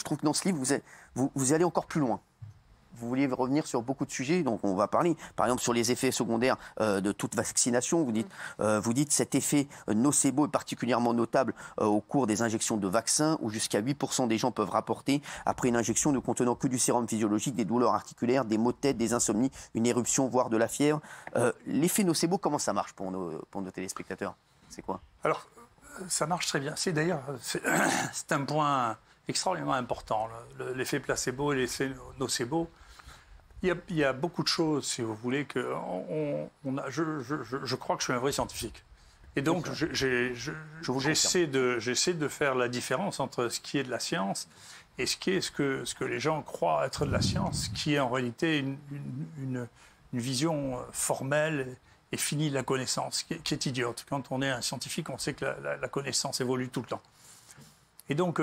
je trouve que dans ce livre, vous allez encore plus loin. Vous vouliez revenir sur beaucoup de sujets, donc on va parler, par exemple, sur les effets secondaires de toute vaccination. Vous dites cet effet nocebo est particulièrement notable au cours des injections de vaccins, où jusqu'à 8% des gens peuvent rapporter, après une injection ne contenant que du sérum physiologique, des douleurs articulaires, des maux de tête, des insomnies, une éruption, voire de la fièvre. L'effet nocebo, comment ça marche pour nos téléspectateurs? C'est quoi? Alors, ça marche très bien. C'est d'ailleurs, c'est un point extraordinairement important, l'effet placebo et l'effet nocebo. Il y a beaucoup de choses, si vous voulez, que je crois que je suis un vrai scientifique. Et donc, j'essaie de faire la différence entre ce qui est de la science et ce que les gens croient être de la science, qui est en réalité une vision formelle et finie de la connaissance, qui est idiote. Quand on est un scientifique, on sait que la connaissance évolue tout le temps. Et donc,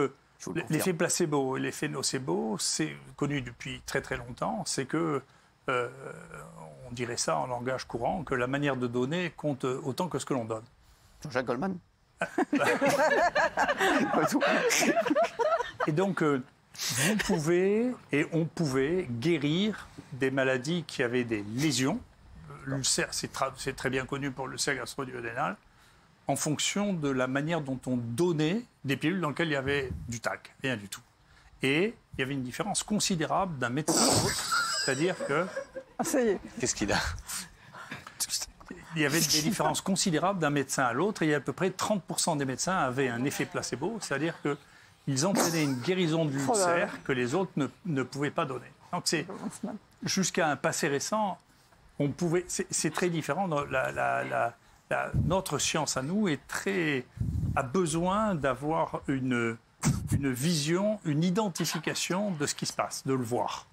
l'effet placebo et l'effet nocebo, c'est connu depuis très très longtemps. C'est que, on dirait ça en langage courant, que la manière de donner compte autant que ce que l'on donne. Jean-Jacques Goldman. Et donc, vous pouvez et on pouvait guérir des maladies qui avaient des lésions. L'ulcère, c'est très bien connu pour l'ulcère gastro-duodénal, en fonction de la manière dont on donnait des pilules dans lesquelles il y avait du talc, rien du tout. Et il y avait une différence considérable d'un médecin à l'autre, c'est-à-dire que... Ah, ça y est. Qu'est-ce qu'il a? Il y avait des différences considérables d'un médecin à l'autre, et à peu près 30% des médecins avaient un effet placebo, c'est-à-dire qu'ils entraînaient une guérison de l'ulcère que les autres ne pouvaient pas donner. Donc c'est jusqu'à un passé récent, on pouvait... C'est très différent. Notre science à nous a besoin d'avoir une vision, une identification de ce qui se passe, de le voir.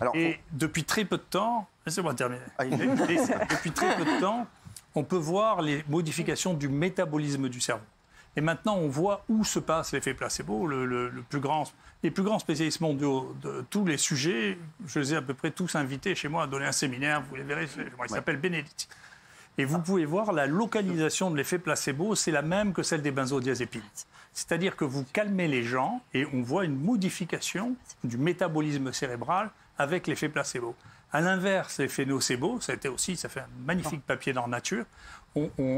Alors, et depuis très peu de temps, laissez-moi terminer. Depuis très peu de temps, on peut voir les modifications du métabolisme du cerveau. Et maintenant, on voit où se passe l'effet placebo. Les plus grands spécialistes mondiaux de tous les sujets, je les ai à peu près tous invités chez moi à donner un séminaire. Vous les verrez, il s'appelle Bénédicte. Et vous pouvez voir la localisation de l'effet placebo, c'est la même que celle des benzodiazépines. C'est-à-dire que vous calmez les gens et on voit une modification du métabolisme cérébral avec l'effet placebo. À l'inverse, l'effet nocebo, ça fait un magnifique papier dans Nature,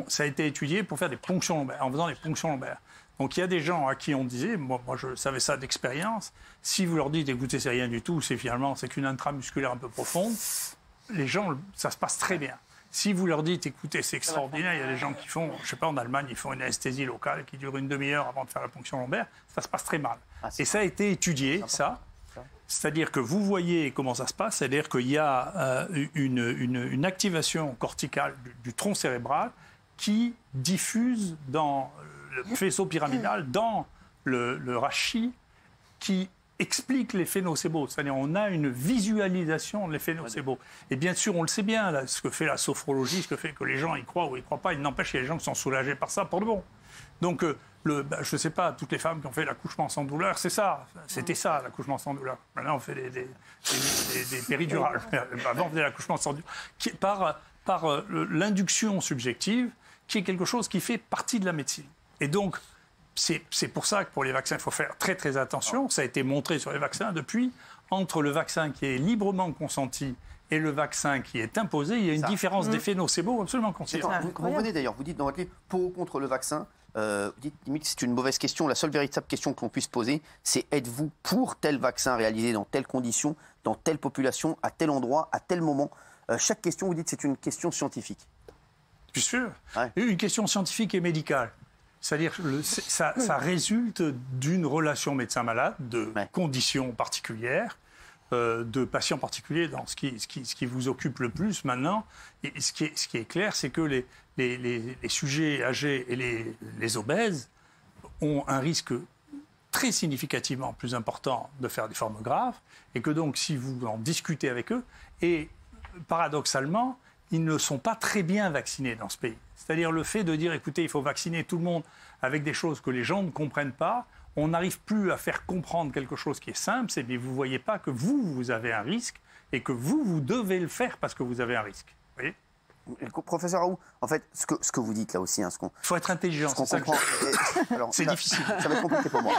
ça a été étudié pour faire des ponctions lombaires, en faisant des ponctions lombaires. Donc il y a des gens à qui on disait, moi je savais ça d'expérience, si vous leur dites, écoutez, c'est rien du tout, c'est qu'une intramusculaire un peu profonde, les gens, ça se passe très bien. Si vous leur dites, écoutez, c'est extraordinaire, il y a des gens qui font, je ne sais pas, en Allemagne, ils font une anesthésie locale qui dure une demi-heure avant de faire la ponction lombaire, ça se passe très mal. Et ça a été étudié, ça. C'est-à-dire que vous voyez comment ça se passe, c'est-à-dire qu'il y a une activation corticale du tronc cérébral qui diffuse dans le faisceau pyramidal, dans le rachis, qui explique l'effet nocebo. C'est-à-dire on a une visualisation de l'effet nocebo. Et bien sûr, on le sait bien, là, ce que fait la sophrologie, ce que fait que les gens y croient ou y croient pas, il n'empêche qu'il y a des gens qui sont soulagés par ça pour de bon. Donc, je ne sais pas, toutes les femmes qui ont fait l'accouchement sans douleur, c'est ça. C'était ça, l'accouchement sans douleur. Maintenant, on fait des péridurales. Avant, on faisait l'accouchement sans douleur. Par l'induction subjective, qui est quelque chose qui fait partie de la médecine. Et donc, c'est pour ça que pour les vaccins, il faut faire très très attention. Ça a été montré sur les vaccins depuis. Entre le vaccin qui est librement consenti et le vaccin qui est imposé, il y a une différence d'effet nocebo absolument considérable. Vous venez d'ailleurs, vous dites dans votre livre, pour ou contre le vaccin, vous dites limite c'est une mauvaise question. La seule véritable question que l'on puisse poser, c'est êtes-vous pour tel vaccin réalisé dans telles conditions, dans telle population, à tel endroit, à tel moment? Chaque question, vous dites, c'est une question scientifique. Bien sûr. Ouais. Une question scientifique et médicale. C'est-à-dire que ça résulte d'une relation médecin-malade, de conditions particulières, de patients particuliers dans ce qui vous occupe le plus maintenant. Et ce qui est clair, c'est que les sujets âgés et les obèses ont un risque très significativement plus important de faire des formes graves, et que donc si vous en discutez avec eux, et paradoxalement, ils ne sont pas très bien vaccinés dans ce pays. C'est-à-dire le fait de dire, écoutez, il faut vacciner tout le monde avec des choses que les gens ne comprennent pas, on n'arrive plus à faire comprendre quelque chose qui est simple, c'est que vous ne voyez pas que vous avez un risque et que vous devez le faire parce que vous avez un risque. Vous voyez ? Professeur Raoult, en fait, ce que vous dites là aussi, il faut être intelligent, c'est ça comprend. C'est difficile. Ça va être compliqué pour moi.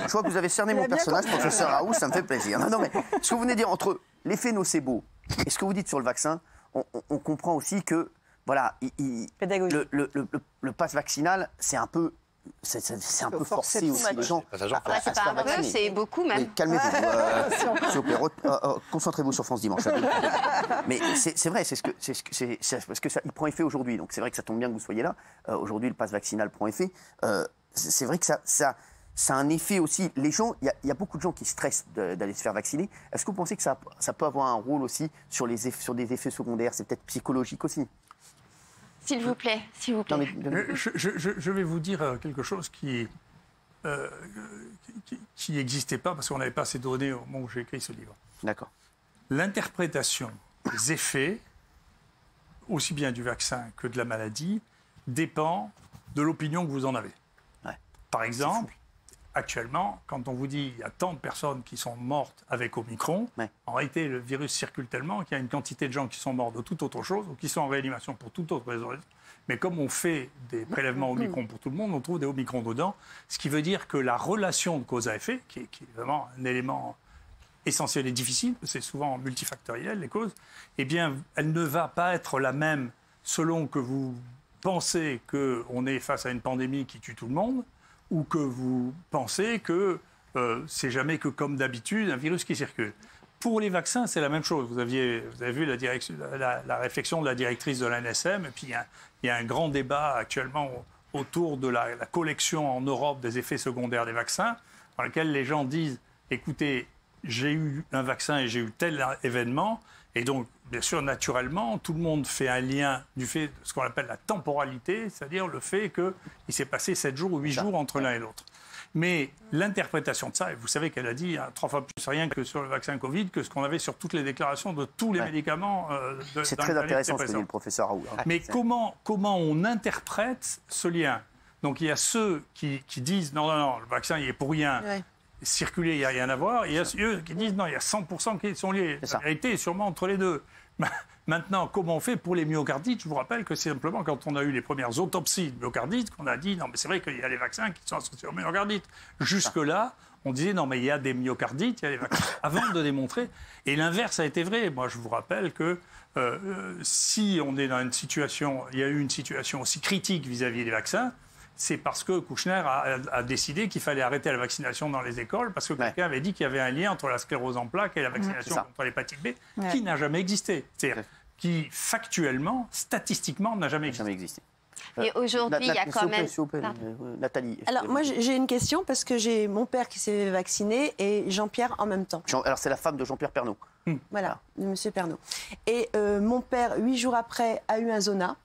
Je vois que vous avez cerné mon personnage, professeur Raoult, ça me fait plaisir. Non, mais ce que vous venez de dire entre l'effet nocebo et ce que vous dites sur le vaccin, on comprend aussi que, voilà, le pass vaccinal, c'est un peu forcé aussi les gens. C'est pas un peu, c'est beaucoup même. Oui, calmez-vous. S'il vous plaît, concentrez-vous sur France Dimanche. Mais c'est vrai, parce que ça, il prend effet aujourd'hui. Donc c'est vrai que ça tombe bien que vous soyez là. Aujourd'hui, le pass vaccinal prend effet. C'est vrai que ça a un effet aussi. Les gens, il y a beaucoup de gens qui stressent d'aller se faire vacciner. Est-ce que vous pensez que ça peut avoir un rôle aussi sur des effets secondaires? C'est peut-être psychologique aussi. S'il vous plaît, s'il vous plaît. Non, mais, je vais vous dire quelque chose qui n'existait pas parce qu'on n'avait pas assez de données au moment où j'ai écrit ce livre. D'accord. L'interprétation des effets, aussi bien du vaccin que de la maladie, dépend de l'opinion que vous en avez. Ouais. Par exemple, actuellement, quand on vous dit qu'il y a tant de personnes qui sont mortes avec Omicron, en réalité, le virus circule tellement qu'il y a une quantité de gens qui sont morts de toute autre chose ou qui sont en réanimation pour toute autre raison. Mais comme on fait des prélèvements Omicron pour tout le monde, on trouve des Omicron dedans, ce qui veut dire que la relation de cause à effet, qui est vraiment un élément essentiel et difficile, c'est souvent multifactoriel les causes, eh bien, elle ne va pas être la même selon que vous pensez qu'on est face à une pandémie qui tue tout le monde, ou que vous pensez que c'est jamais que comme d'habitude un virus qui circule. Pour les vaccins, c'est la même chose. Vous avez vu la réflexion de la directrice de l'ANSM, et puis il y a un grand débat actuellement autour de la collection en Europe des effets secondaires des vaccins, dans lequel les gens disent, écoutez, j'ai eu un vaccin et j'ai eu tel événement, et donc, bien sûr, naturellement, tout le monde fait un lien du fait de ce qu'on appelle la temporalité, c'est-à-dire le fait qu'il s'est passé 7 jours ou 8 jours entre l'un et l'autre. Mais l'interprétation de ça, et vous savez qu'elle a dit 3 fois plus rien que sur le vaccin Covid, que ce qu'on avait sur toutes les déclarations de tous les médicaments. C'est très intéressant ce que dit le professeur Raoult. Mais comment on interprète ce lien? Donc il y a ceux qui disent non, le vaccin il est pour rien. Ouais. Circuler, il n'y a rien à voir. Et il y a ceux qui disent non, il y a 100% qui sont liés. La vérité est sûrement entre les deux. Maintenant, comment on fait pour les myocardites? Je vous rappelle que c'est simplement quand on a eu les premières autopsies de myocardites qu'on a dit non, mais c'est vrai qu'il y a les vaccins qui sont associés aux myocardites. Jusque-là, on disait non, mais il y a des myocardites, il y a des vaccins. Avant de démontrer. Et l'inverse a été vrai. Moi, je vous rappelle que si on est dans une situation, il y a eu une situation aussi critique vis-à-vis des vaccins, c'est parce que Kouchner a décidé qu'il fallait arrêter la vaccination dans les écoles parce que quelqu'un avait dit qu'il y avait un lien entre la sclérose en plaques et la vaccination contre l'hépatite B, qui n'a jamais existé. C'est-à-dire qui, factuellement, statistiquement, n'a jamais existé. Et aujourd'hui, il y a quand même... Nathalie. Alors, moi, j'ai une question parce que j'ai mon père qui s'est vacciné et Jean-Pierre en même temps. Alors, c'est la femme de Jean-Pierre Pernaut. Voilà, de M. Pernaut. Et mon père, 8 jours après, a eu un zona.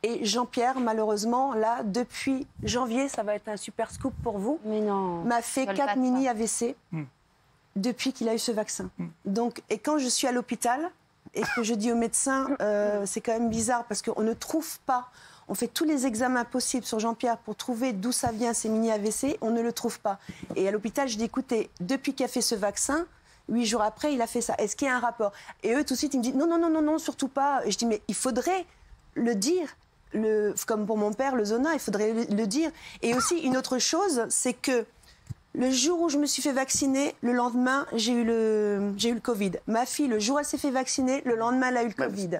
Et Jean-Pierre, malheureusement, là, depuis janvier, ça va être un super scoop pour vous, m'a fait 4 mini AVC depuis qu'il a eu ce vaccin. Donc, et quand je suis à l'hôpital et que je dis au médecin, c'est quand même bizarre parce qu'on ne trouve pas, on fait tous les examens possibles sur Jean-Pierre pour trouver d'où ça vient ces mini AVC, on ne le trouve pas. Et à l'hôpital, je dis, écoutez, depuis qu'il a fait ce vaccin, 8 jours après, il a fait ça. Est-ce qu'il y a un rapport? Et eux, tout de suite, ils me disent, non, surtout pas. Et je dis, mais il faudrait le dire. Comme pour mon père, le zona, il faudrait le dire. Et aussi, une autre chose, c'est que le jour où je me suis fait vacciner, le lendemain, j'ai eu le Covid. Ma fille, le jour où elle s'est fait vacciner, le lendemain, elle a eu le Covid.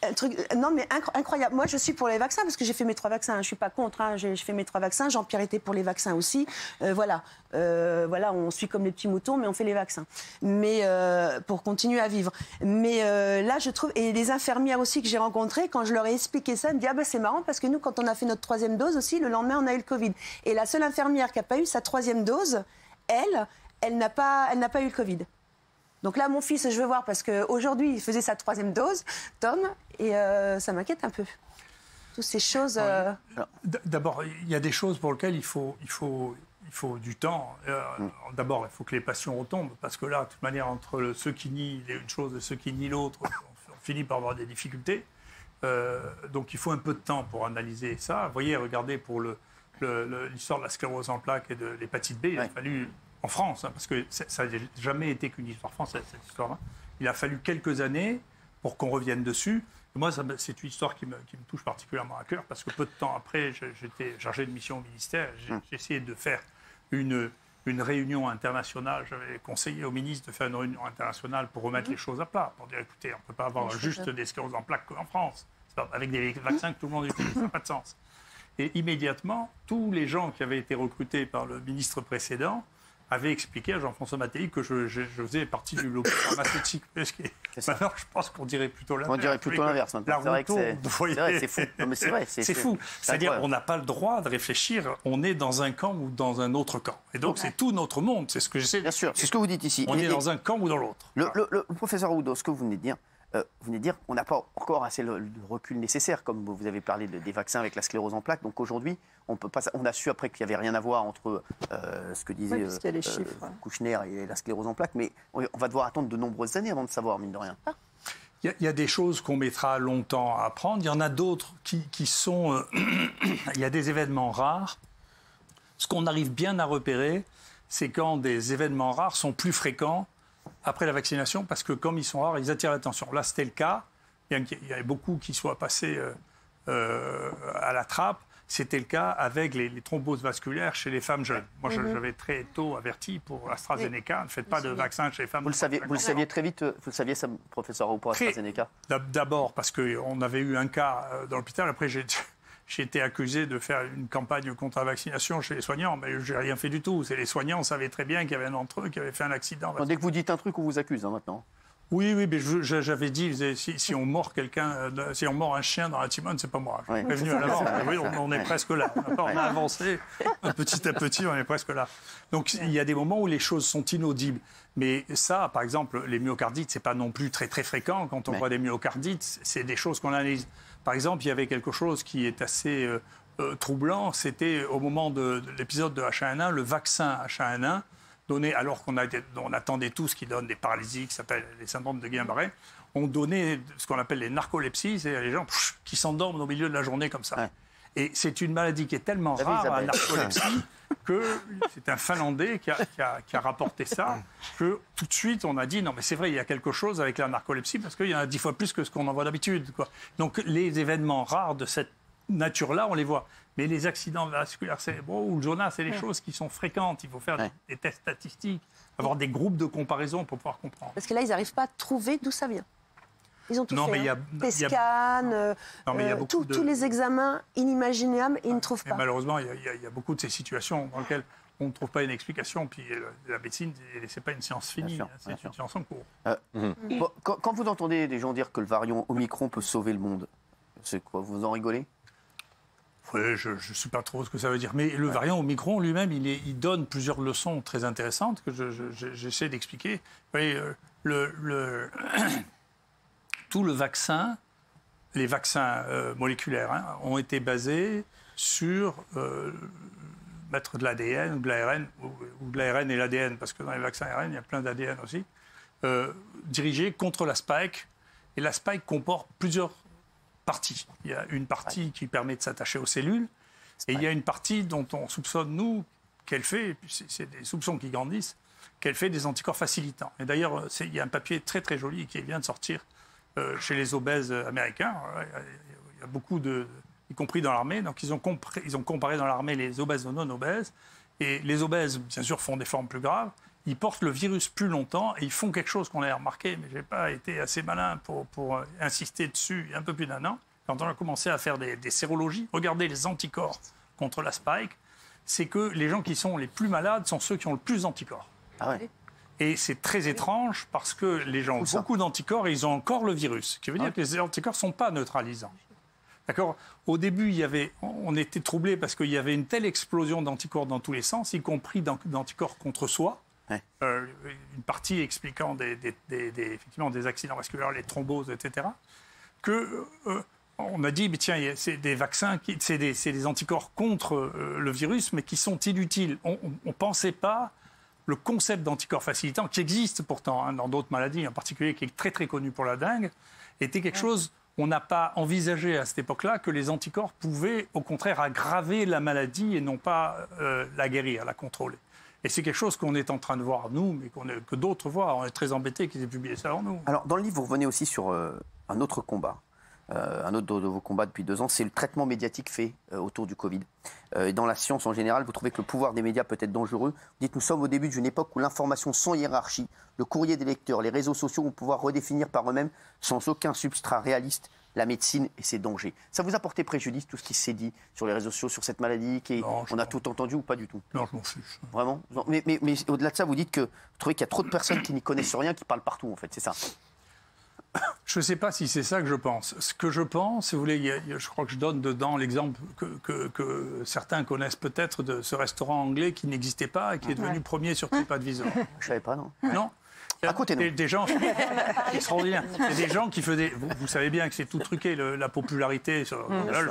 Un truc, non, mais incroyable. Moi, je suis pour les vaccins parce que j'ai fait mes 3 vaccins. Je ne suis pas contre. J'ai fait mes 3 vaccins. Jean-Pierre était pour les vaccins aussi. Voilà, on suit comme les petits moutons, mais on fait les vaccins. Mais pour continuer à vivre. Mais là, je trouve... Et les infirmières aussi que j'ai rencontrées, quand je leur ai expliqué ça, elles me disent « Ah ben c'est marrant parce que nous, quand on a fait notre 3e dose aussi, le lendemain, on a eu le Covid. » Et la seule infirmière qui n'a pas eu sa 3e dose, elle n'a pas eu le Covid. Donc là, mon fils, je veux voir, parce qu'aujourd'hui, il faisait sa 3e dose, Tom, et ça m'inquiète un peu. Toutes ces choses... D'abord, il y a des choses pour lesquelles il faut du temps. D'abord, il faut que les passions retombent, parce que là, de toute manière, entre ceux qui nient une chose et ceux qui nient l'autre, on finit par avoir des difficultés. Donc il faut un peu de temps pour analyser ça. Vous voyez, regardez pour l'histoire de la sclérose en plaques et de l'hépatite B, il a fallu... En France, parce que ça n'a jamais été qu'une histoire française, cette histoire-là. Il a fallu quelques années pour qu'on revienne dessus. Et moi, c'est une histoire qui me touche particulièrement à cœur, parce que peu de temps après, j'étais chargé de mission au ministère. J'ai essayé de faire une réunion internationale. J'avais conseillé au ministre de faire une réunion internationale pour remettre les choses à plat, pour dire, écoutez, on ne peut pas avoir juste des scléroses en plaques qu'en France, avec des vaccins que tout le monde utilise, ça n'a pas de sens. Et immédiatement, tous les gens qui avaient été recrutés par le ministre précédent avaient expliqué à Jean-François Mattei que je faisais partie du lobby pharmaceutique. Maintenant, je pense qu'on dirait plutôt l'inverse. On dirait plutôt l'inverse maintenant. C'est vrai que c'est fou. Non, mais c'est vrai, c'est fou. C'est-à-dire qu'on n'a pas le droit de réfléchir. On est dans un camp ou dans un autre camp. Et donc, c'est tout notre monde. C'est ce que j'essaie de dire. Bien sûr, c'est ce que vous dites ici. On est dans un camp ou dans l'autre. Le professeur Arruda, ce que vous venez de dire, qu'on n'a pas encore assez le recul nécessaire, comme vous avez parlé des vaccins avec la sclérose en plaques. Donc aujourd'hui, on a su après qu'il n'y avait rien à voir entre ce que disait Kouchner et la sclérose en plaques, mais on va devoir attendre de nombreuses années avant de savoir, mine de rien. Il y a des choses qu'on mettra longtemps à apprendre. Il y en a d'autres qui sont... il y a des événements rares. Ce qu'on arrive bien à repérer, c'est quand des événements rares sont plus fréquents après la vaccination, parce que comme ils sont rares, ils attirent l'attention. Là, c'était le cas. Bien qu'il y ait beaucoup qui soient passés à la trappe, c'était le cas avec les thromboses vasculaires chez les femmes jeunes. Moi, j'avais très tôt averti pour AstraZeneca, ne faites pas de vaccin chez les femmes. Vous le saviez très vite, vous le saviez, ça, professeur, pour AstraZeneca? D'abord, parce qu'on avait eu un cas dans l'hôpital. Après, j'ai été accusé de faire une campagne contre la vaccination chez les soignants, mais je n'ai rien fait du tout. C'est les soignants, on savait très bien qu'il y avait un d'entre eux qui avait fait un accident. Dès que vous dites un truc, on vous accuse maintenant. Oui, mais j'avais dit, si on mord si on mord un chien dans la Timone, c'est pas moi. Je suis prévenu à l'avance. Oui, on est presque là. On a avancé petit à petit, on est presque là. Donc il y a des moments où les choses sont inaudibles. Mais ça, par exemple, les myocardites, c'est pas non plus très très fréquent. Quand on voit des myocardites, c'est des choses qu'on analyse. Par exemple, il y avait quelque chose qui est assez troublant. C'était au moment de l'épisode de H1N1, le vaccin H1N1, donné alors qu'on attendait tous qui donnent des paralysies, qui s'appellent les syndromes de Guillain-Barré, on donnait ce qu'on appelle les narcolepsies, c'est les gens qui s'endorment au milieu de la journée comme ça. Ouais. Et c'est une maladie qui est tellement rare, la narcolepsie, que c'est un Finlandais qui a rapporté ça, que tout de suite on a dit non mais c'est vrai, il y a quelque chose avec la narcolepsie, parce qu'il y en a 10 fois plus que ce qu'on en voit d'habitude. Donc les événements rares de cette nature-là, on les voit. Mais les accidents vasculaires cérébraux ou le jaunat, c'est des choses qui sont fréquentes. Il faut faire des tests statistiques, avoir des groupes de comparaison pour pouvoir comprendre. Parce que là, ils n'arrivent pas à trouver d'où ça vient. Ils ont tout fait. Des scans, tous les examens inimaginables, et ils ne trouvent pas. Malheureusement, il y a beaucoup de ces situations dans lesquelles on ne trouve pas une explication. Puis la médecine, ce n'est pas une science finie, c'est une science en cours. Quand vous entendez des gens dire que le variant Omicron peut sauver le monde, c'est quoi? Vous en rigolez? Oui, je ne sais pas trop ce que ça veut dire. Mais le variant Omicron lui-même, il donne plusieurs leçons très intéressantes que j'essaie d'expliquer. Vous voyez, tout le vaccin, les vaccins moléculaires, ont été basés sur mettre de l'ADN ou de l'ARN, ou de l'ARN et l'ADN, parce que dans les vaccins ARN, il y a plein d'ADN aussi, dirigés contre la spike. Et la spike comporte plusieurs parties. Il y a une partie qui permet de s'attacher aux cellules, et il y a une partie dont on soupçonne, nous, qu'elle fait, et puis c'est des soupçons qui grandissent, qu'elle fait des anticorps facilitants. Et d'ailleurs, il y a un papier très très joli qui vient de sortir chez les obèses américains. Il y a beaucoup y compris dans l'armée, donc ils ont comparé dans l'armée les obèses aux non-obèses, et les obèses, bien sûr, font des formes plus graves. Ils portent le virus plus longtemps et ils font quelque chose qu'on a remarqué, mais je n'ai pas été assez malin pour insister dessus il y a un peu plus d'un an. Quand on a commencé à faire des sérologies, regardez les anticorps contre la spike, c'est que les gens qui sont les plus malades sont ceux qui ont le plus d'anticorps. Ah ouais. Et c'est très étrange parce que les gens ont beaucoup d'anticorps et ils ont encore le virus, ce qui veut dire que les anticorps ne sont pas neutralisants. D'accord. Au début, on était troublés parce qu'il y avait une telle explosion d'anticorps dans tous les sens, y compris d'anticorps contre soi. Une partie expliquant effectivement des accidents vasculaires, les thromboses, etc., on a dit, mais tiens, c'est des vaccins, c'est des anticorps contre le virus, mais qui sont inutiles. On ne pensait pas le concept d'anticorps facilitant, qui existe pourtant dans d'autres maladies, en particulier qui est très très connu pour la dengue, était quelque chose, on n'a pas envisagé à cette époque-là que les anticorps pouvaient au contraire aggraver la maladie et non pas la guérir, la contrôler. Et c'est quelque chose qu'on est en train de voir, nous, mais que d'autres voient. On est très embêtés qu'ils aient publié ça avant nous. Alors, dans le livre, vous revenez aussi sur un autre combat. Un autre de vos combats depuis 2 ans, c'est le traitement médiatique fait autour du Covid. Dans la science en général, vous trouvez que le pouvoir des médias peut être dangereux. Vous dites, nous sommes au début d'une époque où l'information sans hiérarchie, le courrier des lecteurs, les réseaux sociaux vont pouvoir redéfinir par eux-mêmes, sans aucun substrat réaliste, la médecine et ses dangers. Ça vous a porté préjudice, tout ce qui s'est dit sur les réseaux sociaux, sur cette maladie on a tout entendu ou pas du tout? Non, je m'en fiche. Vraiment? Mais au-delà de ça, vous dites que vous trouvez qu'il y a trop de personnes qui n'y connaissent rien, qui parlent partout, en fait, c'est ça? Je ne sais pas si c'est ça que je pense. Ce que je pense, si vous voulez, je crois que je donne dedans l'exemple que certains connaissent peut-être de ce restaurant anglais qui n'existait pas et qui est devenu premier sur TripAdvisor. Je ne savais pas, non. Non. Racontez-nous. Des gens extraordinaires. Il y a des gens qui faisaient. Vous savez bien que c'est tout truqué, la popularité.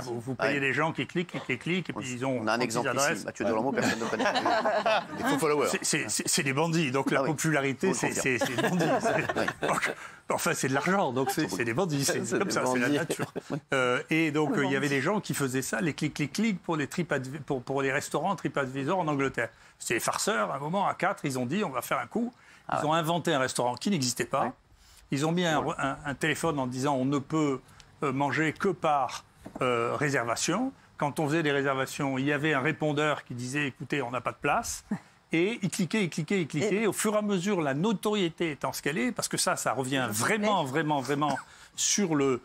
Vous payez des gens qui cliquent, et puis ils ont. On a un exemple ici, Mathieu Delormeau, personne ne connaît. Des faux followers. C'est des bandits, donc la popularité, c'est des bandits. Enfin, c'est de l'argent, donc c'est des bandits. C'est comme ça, c'est la nature. Et donc, il y avait des gens qui faisaient ça, les clics pour les restaurants TripAdvisor en Angleterre. C'était des farceurs. À un moment, à 4, ils ont dit on va faire un coup. Ils ont inventé un restaurant qui n'existait pas. Ouais. Ils ont mis un téléphone en disant on ne peut manger que par réservation. Quand on faisait des réservations, il y avait un répondeur qui disait écoutez, on n'a pas de place. Et il cliquait. Au fur et à mesure, la notoriété étant ce qu'elle est, parce que ça revient vraiment sur le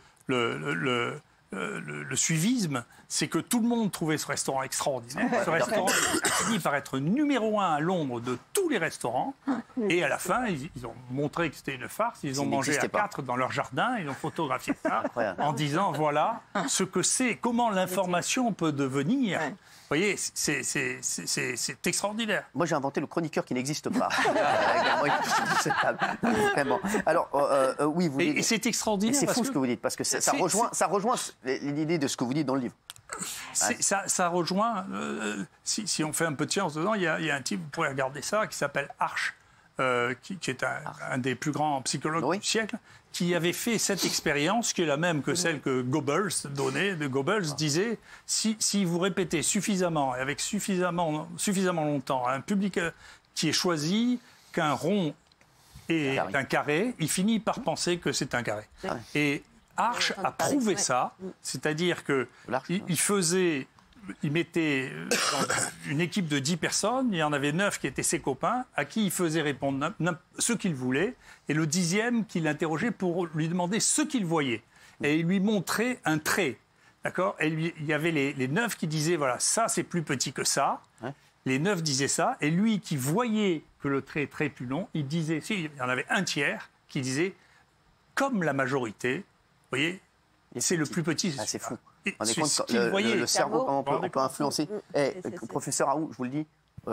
suivisme, c'est que tout le monde trouvait ce restaurant extraordinaire. Ce restaurant a fini par être numéro 1 à Londres de tous les restaurants. Et à la fin, ils ont montré que c'était une farce. Ils ont mangé à 4 dans leur jardin. Ils ont photographié ça en disant voilà ce que c'est, comment l'information peut devenir. Vous voyez, c'est extraordinaire. Moi, j'ai inventé le chroniqueur qui n'existe pas. Vraiment. Alors, oui, vous dites... Et c'est extraordinaire. C'est fou ce que vous dites, parce que ça rejoint l'idée de ce que vous dites dans le livre. Ça rejoint, si on fait un peu de science dedans, il y a un type, vous pourrez regarder ça, qui s'appelle Arch, qui est un des plus grands psychologues du siècle, qui avait fait cette expérience, qui est la même que celle que Goebbels donnait. Goebbels disait, si vous répétez suffisamment, et avec suffisamment longtemps, un public qui est choisi qu'un rond est un carré, il finit par penser que c'est un carré. Et Arch a prouvé ça, c'est-à-dire qu'il mettait dans une équipe de 10 personnes, il y en avait 9 qui étaient ses copains, à qui il faisait répondre ce qu'il voulait, et le 10e qu'il interrogeait pour lui demander ce qu'il voyait. Et il lui montrait un trait, d'accord ? Et il y avait les 9 qui disaient, voilà, ça c'est plus petit que ça. Les 9 disaient ça, et lui qui voyait que le trait est très plus long, il disait, il y en avait un tiers qui disait, comme la majorité, vous voyez, c'est le plus petit. C'est fou. On est compte le cerveau, comment on peut influencer. Professeur Raoult, je vous le dis,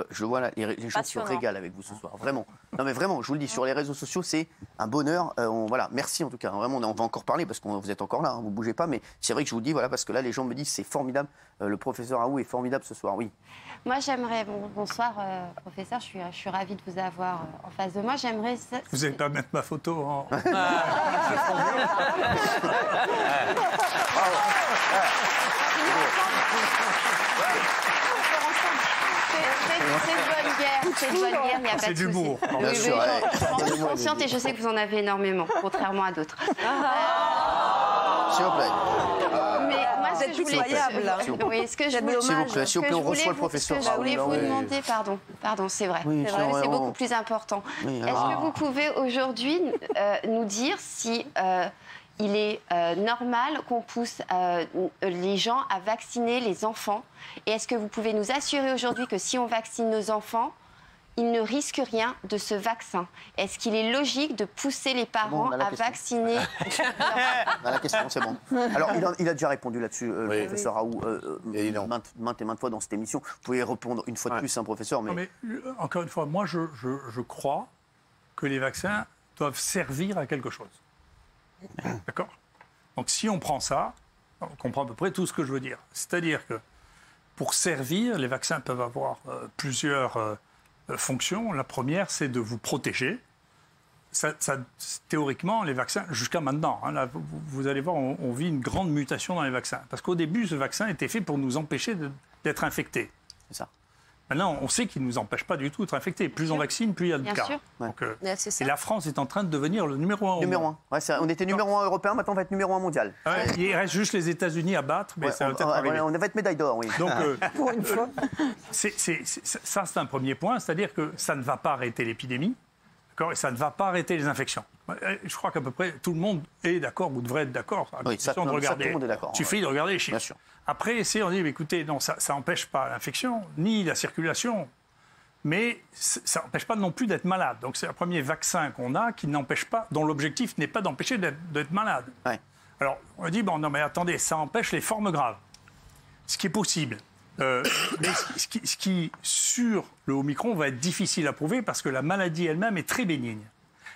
je vois là, les gens se régalent avec vous ce soir, vraiment. Non mais vraiment, je vous le dis, sur les réseaux sociaux, c'est un bonheur. Voilà, merci en tout cas. Vraiment, on va encore parler parce que vous êtes encore là, vous bougez pas. Mais c'est vrai que je vous le dis, voilà, parce que là, les gens me disent c'est formidable. Le professeur Raoult est formidable ce soir, oui. Moi, j'aimerais. Bonsoir, professeur. Je suis ravie de vous avoir en face de moi. J'aimerais. Vous n'allez pas mettre ma photo en. C'est de bonne guerre, il n'y a pas de souci. C'est d'humour. Je suis consciente et je sais que vous en avez énormément, contrairement à d'autres. S'il vous plaît. Mais moi, ce que je voulais... Oui, ce que je voulais... S'il vous plaît, on reçoit le professeur. Ce que je voulais vous demander, pardon, c'est vrai. C'est beaucoup plus important. Est-ce que vous pouvez aujourd'hui nous dire si... il est normal qu'on pousse les gens à vacciner les enfants. Et est-ce que vous pouvez nous assurer aujourd'hui que si on vaccine nos enfants, ils ne risquent rien de ce vaccin? Est-ce qu'il est logique de pousser les parents à vacciner? On a la question, c'est bon. Alors, il a déjà répondu là-dessus, le professeur Raoult, maintes et maintes fois dans cette émission. Vous pouvez répondre une fois de plus, professeur. Mais encore une fois, moi, je crois que les vaccins doivent servir à quelque chose. D'accord ? Donc si on prend ça, on comprend à peu près tout ce que je veux dire. C'est-à-dire que pour servir, les vaccins peuvent avoir plusieurs fonctions. La première, c'est de vous protéger. Théoriquement, les vaccins, jusqu'à maintenant, hein, là, vous allez voir, on vit une grande mutation dans les vaccins. Parce qu'au début, ce vaccin était fait pour nous empêcher d'être infectés. C'est ça. Maintenant, on sait qu'ils ne nous empêchent pas du tout d'être infectés. Plus on vaccine, plus il y a de cas. Donc, et la France est en train de devenir le numéro 1 au monde. On était numéro 1 européen, maintenant on va être numéro 1 mondial. Il reste juste les États-Unis à battre, mais ça va peut-être arriver. On va être médaille d'or, oui. Donc, pour une fois. Ça, c'est un premier point, c'est-à-dire que ça ne va pas arrêter l'épidémie, et ça ne va pas arrêter les infections. Je crois qu'à peu près tout le monde est d'accord ou devrait être d'accord. Oui, tout le monde est d'accord. Il suffit de regarder les chiffres. Bien sûr. Après, on dit, écoutez, non, ça n'empêche pas l'infection, ni la circulation, mais ça n'empêche pas non plus d'être malade. Donc c'est le premier vaccin qu'on a qui n'empêche pas, dont l'objectif n'est pas d'empêcher d'être malade. Ouais. Alors, on dit, bon, non, mais attendez, ça empêche les formes graves, ce qui est possible. Mais ce qui, sur le Omicron, va être difficile à prouver parce que la maladie elle-même est très bénigne.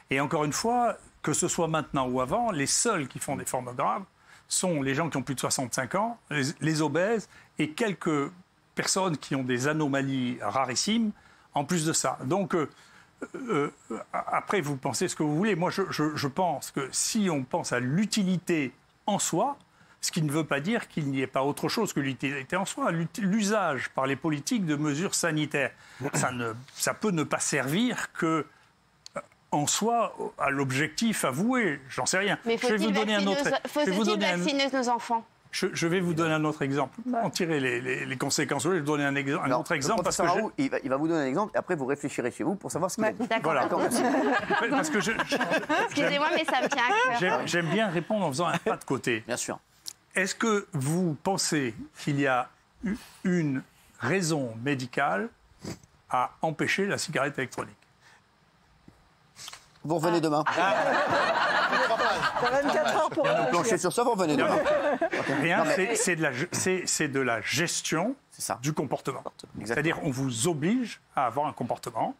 Et encore une fois, que ce soit maintenant ou avant, les seuls qui font des formes graves sont les gens qui ont plus de 65 ans, les obèses et quelques personnes qui ont des anomalies rarissimes en plus de ça. Donc, après, vous pensez ce que vous voulez. Moi, je pense que si on pense à l'utilité en soi, ce qui ne veut pas dire qu'il n'y ait pas autre chose que l'utilité en soi. L'usage par les politiques de mesures sanitaires, ça peut ne pas servir que en soi à l'objectif avoué. J'en sais rien. Mais faut-il vacciner nos enfants ? Je vais vous donner un autre exemple. En tirer les conséquences. Je vais vous donner un autre exemple. Parce que Raoult, il va vous donner un exemple et après vous réfléchirez chez vous pour savoir ce qu'il a dit. D'accord. Parce que excusez-moi, mais ça me tient à cœur. J'aime bien répondre en faisant un pas de côté. Bien sûr. Est-ce que vous pensez qu'il y a une raison médicale à empêcher la cigarette électronique ? Vous revenez demain. T'as 24 heures pour plancher sur ça, vous revenez demain. Rien, c'est de la gestion du comportement. C'est-à-dire on vous oblige à avoir un comportement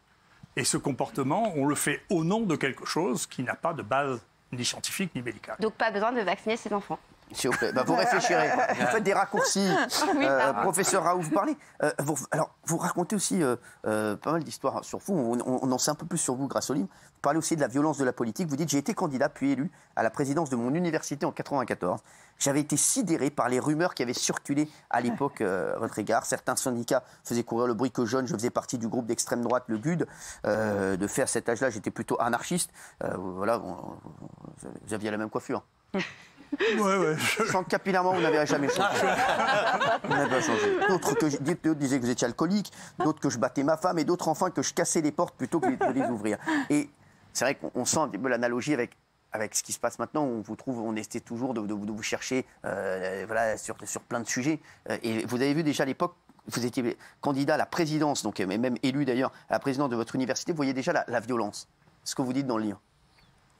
et ce comportement, on le fait au nom de quelque chose qui n'a pas de base ni scientifique ni médicale. Donc pas besoin de vacciner ses enfants. S'il vous plaît, vous réfléchirez. Vous faites des raccourcis. Professeur Raoult, vous parlez. Vous racontez aussi pas mal d'histoires sur vous. On en sait un peu plus sur vous grâce au livre. Vous parlez aussi de la violence de la politique. Vous dites, j'ai été candidat puis élu à la présidence de mon université en 1994. J'avais été sidéré par les rumeurs qui avaient circulé à l'époque à votre égard. Certains syndicats faisaient courir le bruit que jeune, je faisais partie du groupe d'extrême droite, le GUD. De fait, à cet âge-là, j'étais plutôt anarchiste. Vous aviez la même coiffure. Ouais. Je sens que capillairement, vous n'avez jamais changé. Vous n'avez pas changé. D'autres disaient que vous étiez alcoolique, d'autres que je battais ma femme, et d'autres enfin que je cassais les portes plutôt que de les ouvrir. Et c'est vrai qu'on sent un petit peu l'analogie avec ce qui se passe maintenant. On vous trouve, on essaie toujours de vous chercher sur plein de sujets. Et vous avez vu déjà à l'époque, vous étiez candidat à la présidence, donc même élu d'ailleurs à la présidence de votre université. Vous voyez déjà la violence. C'est ce que vous dites dans le livre.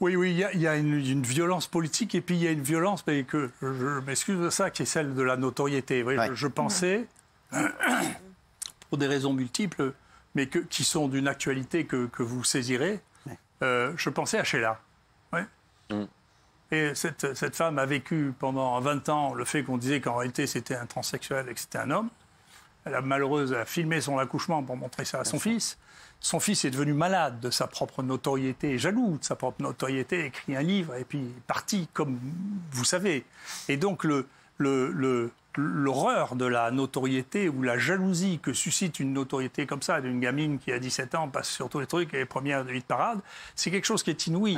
Oui, il y a une violence politique et puis il y a une violence, mais que je m'excuse de ça, qui est celle de la notoriété. Vous voyez, je pensais, pour des raisons multiples, mais qui sont d'une actualité que vous saisirez, je pensais à Sheila. Ouais. Et cette femme a vécu pendant 20 ans le fait qu'on disait qu'en réalité c'était un transsexuel et que c'était un homme. Elle a filmé son accouchement pour montrer ça à son fils. Son fils est devenu malade de sa propre notoriété, jaloux de sa propre notoriété, écrit un livre et puis parti, comme vous savez. Et donc l'horreur de la notoriété ou la jalousie que suscite une notoriété comme ça, d'une gamine qui a 17 ans, passe sur tous les trucs et est première de hit parade, c'est quelque chose qui est inouï.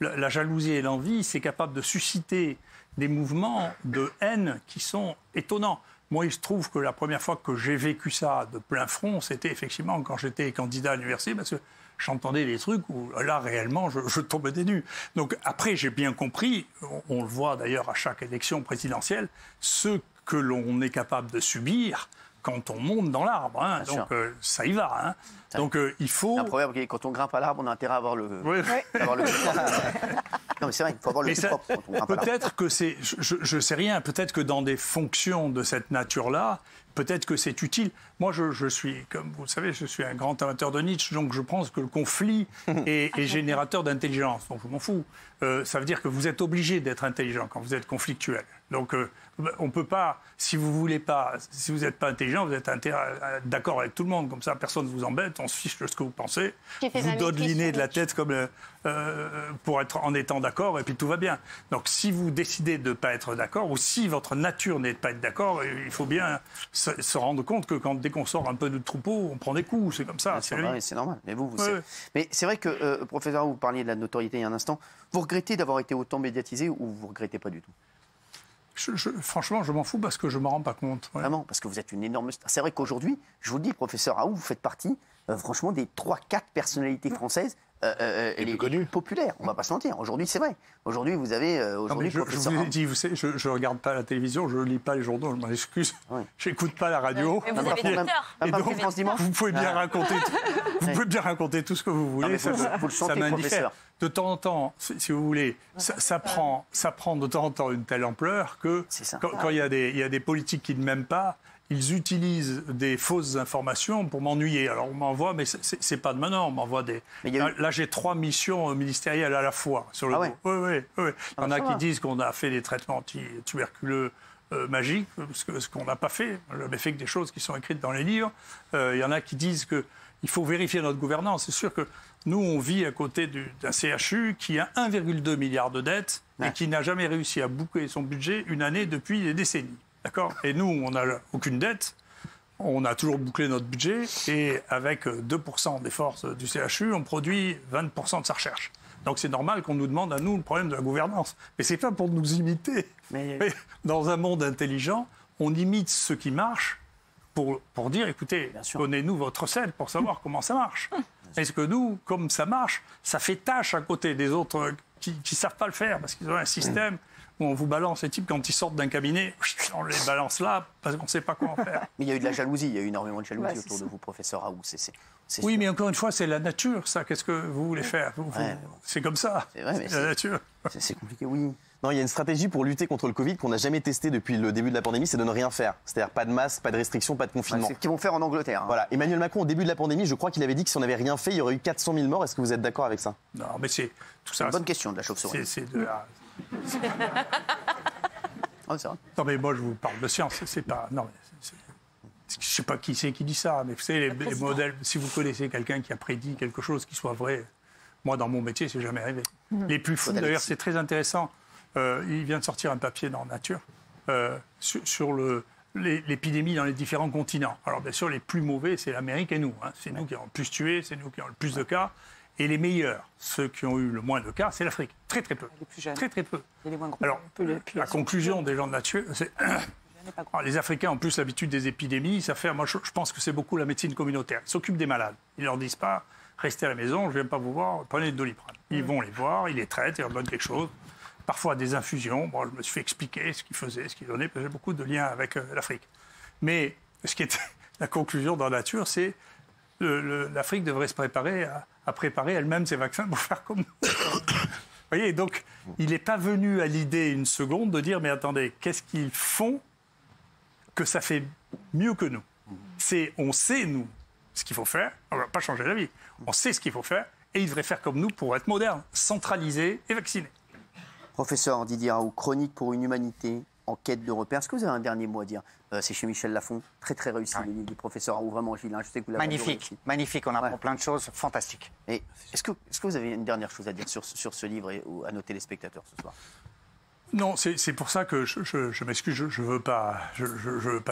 La jalousie et l'envie, c'est capable de susciter des mouvements de haine qui sont étonnants. Moi, il se trouve que la première fois que j'ai vécu ça de plein front, c'était effectivement quand j'étais candidat à l'université, parce que j'entendais des trucs où là, réellement, je tombais des nues. Donc après, j'ai bien compris, on le voit d'ailleurs à chaque élection présidentielle, ce que l'on est capable de subir quand on monte dans l'arbre. Hein. Donc ça y va. Hein. Donc il faut... C'est un proverbe qui est quand on grimpe à l'arbre, on a intérêt à avoir le... Non, mais c'est vrai, il faut avoir le plus propre. Peut-être que c'est... Je sais rien, peut-être que dans des fonctions de cette nature-là, peut-être que c'est utile. Moi, je suis, comme vous le savez, je suis un grand amateur de Nietzsche, donc je pense que le conflit est générateur d'intelligence. Donc je m'en fous. Ça veut dire que vous êtes obligé d'être intelligent quand vous êtes conflictuel. Donc on peut pas, si vous n'êtes pas intelligent, vous êtes d'accord avec tout le monde, comme ça personne ne vous embête, on se fiche de ce que vous pensez, vous dodelinez de la tête comme en étant d'accord, et puis tout va bien. Donc si vous décidez de ne pas être d'accord, ou si votre nature n'est de pas être d'accord, il faut bien se rendre compte que dès qu'on sort un peu du troupeau, on prend des coups. C'est comme ça. C'est normal. Mais mais c'est vrai que, professeur, vous parliez de la notoriété il y a un instant. Vous regrettez d'avoir été autant médiatisé ou vous ne regrettez pas du tout? Franchement, je m'en fous parce que je ne me rends pas compte. Ouais. Vraiment, parce que vous êtes une énorme star. C'est vrai qu'aujourd'hui, je vous le dis, professeur Raoult, vous faites partie, franchement, des 3-4 personnalités françaises les plus populaires. On ne va pas se mentir. Aujourd'hui, c'est vrai. Aujourd'hui, vous avez... je vous ai dit, vous savez, je ne regarde pas la télévision, je ne lis pas les journaux, je m'en excuse. Ouais. Je n'écoute pas la radio. Mais vous avez des heures. Vous pouvez bien raconter tout ce que vous voulez. Non, vous le sentez, professeur. De temps en temps, si vous voulez, ça prend de temps en temps une telle ampleur que quand il y a des politiques qui ne m'aiment pas, ils utilisent des fausses informations pour m'ennuyer. Alors on m'envoie, mais c'est pas de maintenant, on m'envoie des... Là, j'ai 3 missions ministérielles à la fois sur le dos. Oui. Il y en a qui disent qu'on a fait des traitements anti-tuberculeux magiques, ce qu'on n'a pas fait. On n'a fait que des choses qui sont écrites dans les livres. Il y en a qui disent qu'il faut vérifier notre gouvernance. C'est sûr que nous, on vit à côté d'un CHU qui a 1,2 milliard de dettes et qui n'a jamais réussi à boucler son budget une année depuis des décennies. D'accord ? Et nous, on n'a aucune dette. On a toujours bouclé notre budget. Et avec 2% des forces du CHU, on produit 20% de sa recherche. Donc c'est normal qu'on nous demande à nous le problème de la gouvernance. Mais c'est pas pour nous imiter. Mais dans un monde intelligent, on imite ce qui marche pour dire, écoutez, donnez-nous votre recette pour savoir comment ça marche. Est-ce que nous, comme ça marche, ça fait tâche à côté des autres qui ne savent pas le faire parce qu'ils ont un système où on vous balance les types quand ils sortent d'un cabinet, on les balance là parce qu'on ne sait pas quoi en faire. Mais il y a eu de la jalousie, il y a eu énormément de jalousie autour de vous, professeur Raoult. Oui, mais encore une fois, c'est la nature, ça. Qu'est-ce que vous voulez faire C'est comme ça. C'est vrai, mais c'est la nature. C'est compliqué, oui. Non, il y a une stratégie pour lutter contre le Covid qu'on n'a jamais testée depuis le début de la pandémie, c'est de ne rien faire. C'est-à-dire pas de masque, pas de restrictions, pas de confinement. C'est ce qu'ils vont faire en Angleterre. Hein. Voilà. Emmanuel Macron, au début de la pandémie, je crois qu'il avait dit que si on n'avait rien fait, il y aurait eu 400 000 morts. Est-ce que vous êtes d'accord avec ça? Non, mais c'est tout ça. C'est une bonne question de la chauve-souris. C'est de la... c'est vrai. Non, mais moi, je vous parle de science. C'est pas... Non, mais je ne sais pas qui c'est qui dit ça, mais vous savez, les modèles, si vous connaissez quelqu'un qui a prédit quelque chose qui soit vrai, moi, dans mon métier, c'est jamais arrivé. Les plus fous, d'ailleurs, c'est très intéressant. Il vient de sortir un papier dans Nature sur l'épidémie dans les différents continents. Alors, bien sûr, les plus mauvais, c'est l'Amérique et nous. Hein. C'est nous qui avons le plus tué, c'est nous qui avons le plus de cas. Et les meilleurs, ceux qui ont eu le moins de cas, c'est l'Afrique. Très, très peu. Les plus jeunes. Très, très peu. Et les moins gros. Alors, la conclusion des gens de Nature, c'est... Alors, les Africains ont plus l'habitude des épidémies. Moi, je pense que c'est beaucoup la médecine communautaire. Ils s'occupent des malades. Ils ne leur disent pas, restez à la maison, je ne viens pas vous voir, prenez le Doliprane. Ils vont les voir, ils les traitent, ils leur donnent quelque chose. Parfois des infusions. Bon, je me suis fait expliquer ce qu'ils faisaient, ce qu'ils donnaient, parce que j'ai beaucoup de liens avec l'Afrique. Mais ce qui est la conclusion dans la nature, c'est l'Afrique devrait se préparer à préparer elle-même ses vaccins pour faire comme nous. Vous voyez, donc il n'est pas venu à l'idée une seconde de dire, mais attendez, qu'est-ce qu'ils font que ça fait mieux que nous? On sait, nous, ce qu'il faut faire. On ne va pas changer la vie. On sait ce qu'il faut faire et ils devraient faire comme nous pour être modernes, centralisés et vaccinés. Professeur Didier Raoult, Chronique pour une humanité en quête de repères. Est-ce que vous avez un dernier mot à dire? C'est chez Michel Lafon. Très, très réussi, le livre du professeur Raoult. Vraiment, Gilles, je sais que vous l'avez magnifique, magnifique. On apprend plein de choses fantastiques. Et est-ce que vous avez une dernière chose à dire sur ce livre et à nos téléspectateurs ce soir? Non, c'est pour ça que je m'excuse. Je veux pas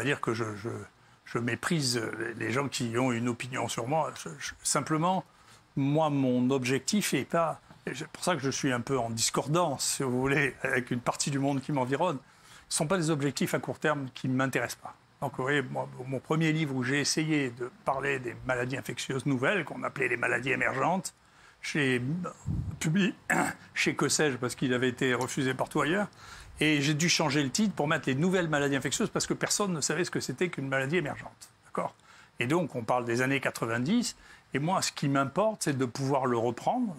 dire que je méprise les gens qui ont une opinion sur moi. Simplement, moi, mon objectif n'est pas... C'est pour ça que je suis un peu en discordance, si vous voulez, avec une partie du monde qui m'environne. Ce ne sont pas des objectifs à court terme qui ne m'intéressent pas. Donc, vous voyez, moi, mon premier livre où j'ai essayé de parler des maladies infectieuses nouvelles, qu'on appelait les maladies émergentes, j'ai publié chez Que sais-je, parce qu'il avait été refusé partout ailleurs. Et j'ai dû changer le titre pour mettre les nouvelles maladies infectieuses, parce que personne ne savait ce que c'était qu'une maladie émergente. D'accord ? Et donc, on parle des années 90. Et moi, ce qui m'importe, c'est de pouvoir le reprendre.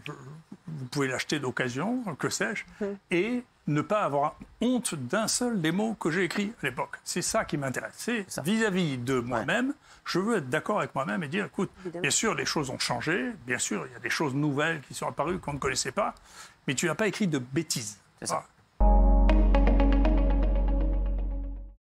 Vous pouvez l'acheter d'occasion, que sais-je, et ne pas avoir honte d'un seul des mots que j'ai écrits à l'époque. C'est ça qui m'intéresse. C'est vis-à-vis de moi-même, je veux être d'accord avec moi-même et dire, écoute, bien sûr, les choses ont changé, bien sûr, il y a des choses nouvelles qui sont apparues qu'on ne connaissait pas, mais tu n'as pas écrit de bêtises. C'est ça.